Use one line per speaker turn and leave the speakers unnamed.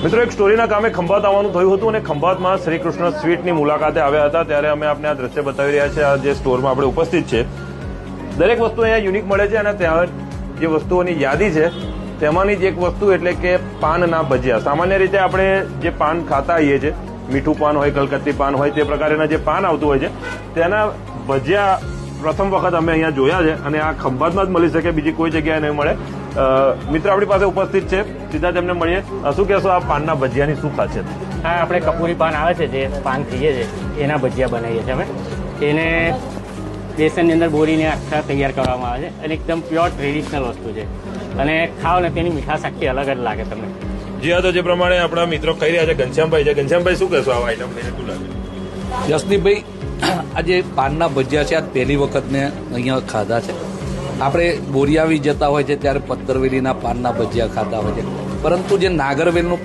મિત્રો, એક સ્ટોરીના કામે ખંભાત આવવાનું થયું હતું અને ખંભાતમાં શ્રી કૃષ્ણ સ્વીટની મુલાકાતે આવ્યા હતા ત્યારે અમે આપને આ દ્રશ્ય બતાવી રહ્યા છે. આ જે સ્ટોરમાં આપણે ઉપસ્થિત છે, દરેક વસ્તુ અહીંયા યુનિક મળે છે અને ત્યાં જે વસ્તુઓની યાદી છે તેમાંની જ એક વસ્તુ એટલે કે પાનના ભજીયા. સામાન્ય રીતે આપણે જે પાન ખાતા આવીએ છીએ, મીઠું પાન હોય, કલકત્તી પાન હોય, તે પ્રકારના જે પાન આવતું હોય છે તેના ભજીયા પ્રથમ વખત અમે અહીંયા જોયા છે અને આ ખંભાતમાં જ મળી શકે, બીજી કોઈ જગ્યાએ નહીં મળે. મિત્ર આપણી પાસે ઉપસ્થિત છે, સીધા તેમને મળીએ. શું કહેશો આ પાનના ભજીયાની શું ખાસિયત?
હા, આપણે કપૂરી પાન આવે છે, જે પાન ખાઈએ છીએ એના ભજીયા બનાવીએ છીએ અમે. એને બેસનની અંદર બોરીને આખા તૈયાર કરવામાં આવે છે અને એકદમ પ્યોર ટ્રેડિશનલ વસ્તુ છે અને ખાઓ ને તેની મીઠાશ આખી અલગ જ લાગે તમને.
જી હા, તો જે પ્રમાણે આપણા મિત્રો ખાઈ રહ્યા છે, ઘનશ્યામભાઈ છે. ઘનશ્યામભાઈ, શું કહેશો આ આઈટમ લઈને? શું લાગે?
યશદીપભાઈ, આજે પાનના ભજીયા છે, આ પહેલી વખત મેં અહીંયા ખાધા છે. આપણે બોરિયાવી જતા હોય છે ત્યારે પત્તરવેલીના પાનના ભજીયા ખાતા હોય છે, પરંતુ જે નાગરવેલનું પાન